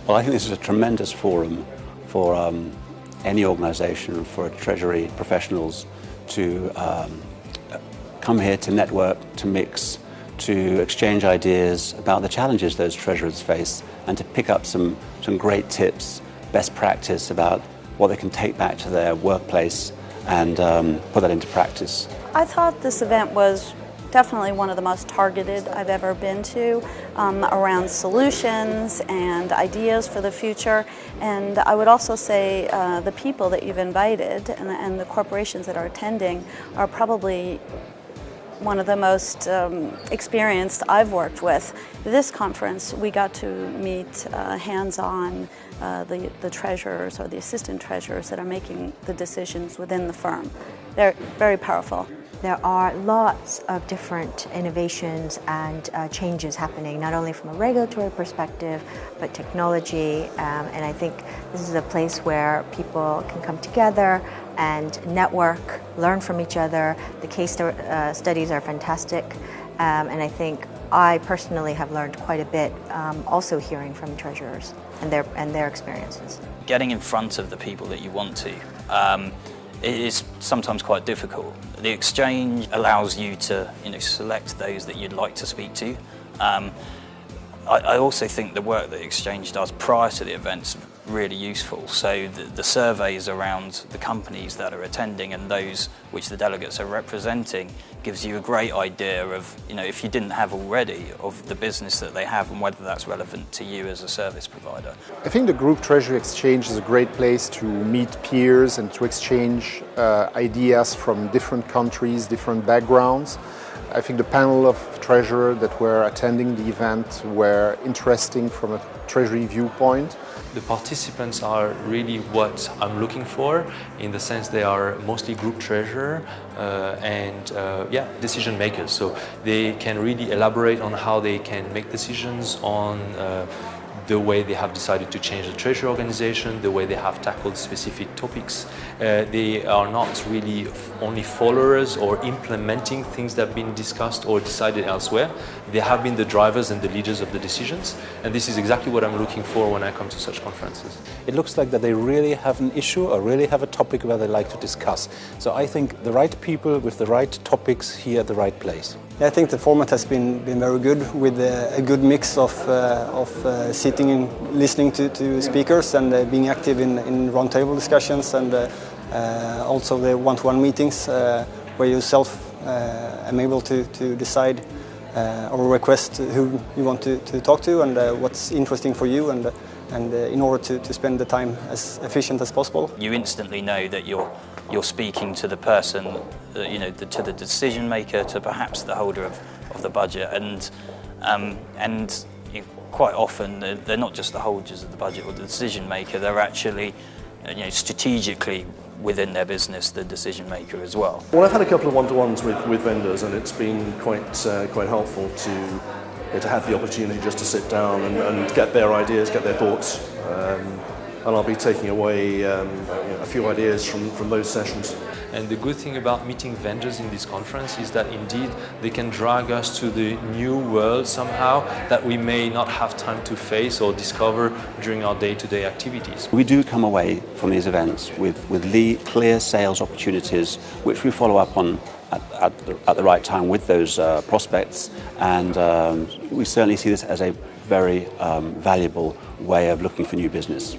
Well, I think this is a tremendous forum for any organisation, for treasury professionals to come here to network, to mix, to exchange ideas about the challenges those treasurers face, and to pick up some great tips, best practice about what they can take back to their workplace and put that into practice. I thought this event was definitely one of the most targeted I've ever been to, around solutions and ideas for the future. And I would also say the people that you've invited and the corporations that are attending are probably one of the most experienced I've worked with. This conference, we got to meet hands-on the treasurers or the assistant treasurers that are making the decisions within the firm. They're very powerful. There are lots of different innovations and changes happening, not only from a regulatory perspective, but technology. And I think this is a place where people can come together and network, learn from each other. The case studies are fantastic. And I think I personally have learned quite a bit, also hearing from treasurers and their experiences. Getting in front of the people that you want to, it is sometimes quite difficult. The exchange allows you to select those that you'd like to speak to. I also think the work that Exchange does prior to the event's really useful. So the surveys around the companies that are attending and those which the delegates are representing gives you a great idea of, if you didn't have already, of the business that they have and whether that's relevant to you as a service provider. I think the Group Treasury Exchange is a great place to meet peers and to exchange ideas from different countries, different backgrounds. I think the panel of treasurers that were attending the event were interesting from a treasury viewpoint. The participants are really what I'm looking for, in the sense they are mostly group treasurer and decision makers. So they can really elaborate on how they can make decisions on the way they have decided to change the treasury organization, the way they have tackled specific topics. They are not really only followers or implementing things that have been discussed or decided elsewhere. They have been the drivers and the leaders of the decisions, and this is exactly what I'm looking for when I come to such conferences. It looks like that they really have an issue or really have a topic where they like to discuss. So I think the right people with the right topics here at the right place. I think the format has been very good, with a good mix of sitting and listening to speakers and being active in roundtable discussions, and also the one-to-one meetings where you yourself am able to decide or request who you want to talk to and what's interesting for you, and in order to spend the time as efficient as possible. You instantly know that you're speaking to the person, to the decision maker, to perhaps the holder of the budget, and quite often they're not just the holders of the budget or the decision maker, they're actually strategically within their business the decision maker as well. Well, I've had a couple of one-to-ones with vendors, and it's been quite helpful to have the opportunity just to sit down and get their ideas, get their thoughts, and I'll be taking away a few ideas from those sessions. And the good thing about meeting vendors in this conference is that indeed they can drag us to the new world somehow that we may not have time to face or discover during our day-to-day activities. We do come away from these events with clear sales opportunities, which we follow up on at the right time with those prospects, and we certainly see this as a very valuable way of looking for new business.